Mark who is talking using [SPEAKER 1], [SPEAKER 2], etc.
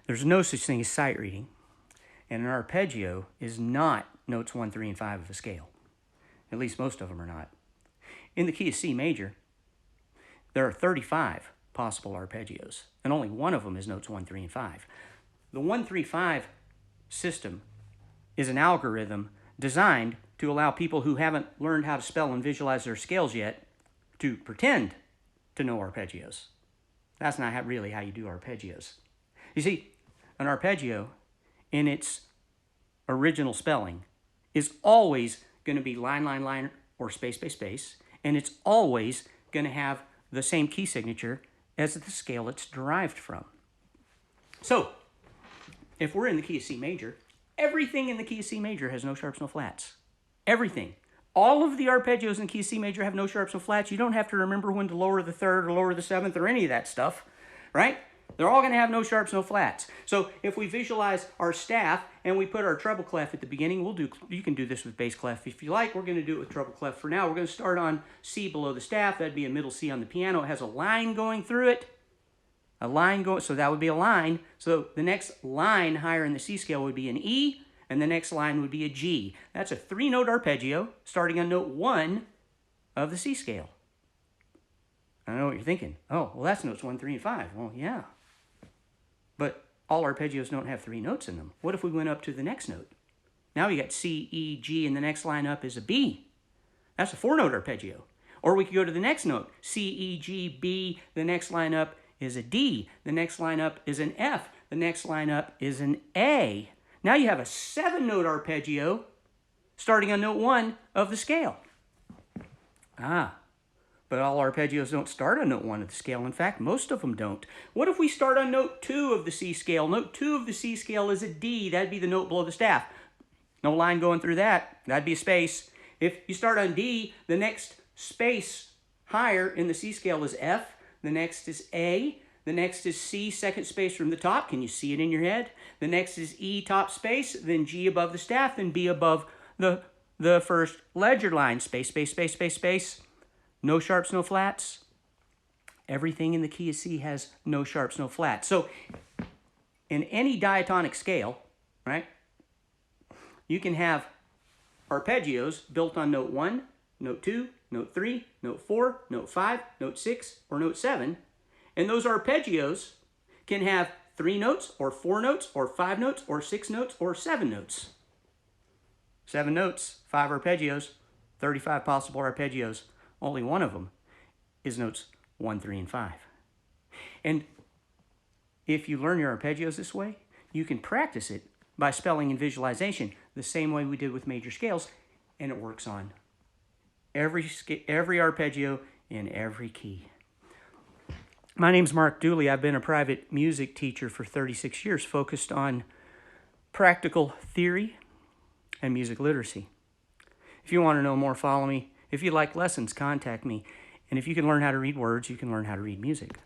[SPEAKER 1] There's no such thing as sight reading, and an arpeggio is not notes 1, 3, and 5 of a scale. At least most of them are not. In the key of C major, there are 35 possible arpeggios, and only one of them is notes 1, 3, and 5. The 1, 3, 5 system is an algorithm designed to allow people who haven't learned how to spell and visualize their scales yet to pretend to know arpeggios. That's not really how you do arpeggios. You see, an arpeggio in its original spelling is always going to be line, line, line, or space, space, space, and it's always going to have the same key signature as the scale it's derived from. So, if we're in the key of C major, everything in the key of C major has no sharps, no flats. Everything. All of the arpeggios in the key of C major have no sharps, no flats. You don't have to remember when to lower the third or lower the seventh or any of that stuff, right? They're all going to have no sharps, no flats. So if we visualize our staff and we put our treble clef at the beginning, you can do this with bass clef if you like. We're going to do it with treble clef for now. We're going to start on C below the staff. That'd be a middle C on the piano. It has a line going through it. A line going, so that would be a line. So the next line higher in the C scale would be an E, and the next line would be a G. That's a 3-note arpeggio starting on note 1 of the C scale. I know what you're thinking. Oh, well, that's notes 1, 3, and 5. Well, yeah. But all arpeggios don't have 3 notes in them. What if we went up to the next note? Now we got C, E, G, and the next line up is a B. That's a 4-note arpeggio. Or we could go to the next note. C, E, G, B. The next line up is a D. The next line up is an F. The next line up is an A. Now you have a 7-note arpeggio starting on note 1 of the scale. But all arpeggios don't start on note 1 of the scale. In fact, most of them don't. What if we start on note 2 of the C scale? Note 2 of the C scale is a D. That'd be the note below the staff. No line going through that. That'd be a space. If you start on D, the next space higher in the C scale is F. The next is A. The next is C, second space from the top. Can you see it in your head? The next is E, top space. Then G above the staff. Then B above the first ledger line. Space, space, space, space, space. No sharps, no flats. Everything in the key of C has no sharps, no flats. So in any diatonic scale, right, you can have arpeggios built on note 1, note 2, note 3, note 4, note 5, note 6, or note 7. And those arpeggios can have 3 notes, or 4 notes, or 5 notes, or 6 notes, or 7 notes. 7 notes, 5 arpeggios, 35 possible arpeggios. Only one of them is notes 1, 3, and 5. And if you learn your arpeggios this way, you can practice it by spelling and visualization the same way we did with major scales, and it works on every arpeggio in every key. My name's Mark Dooley. I've been a private music teacher for 36 years, focused on practical theory and music literacy. If you want to know more, follow me. If you like lessons, contact me. And if you can learn how to read words, you can learn how to read music.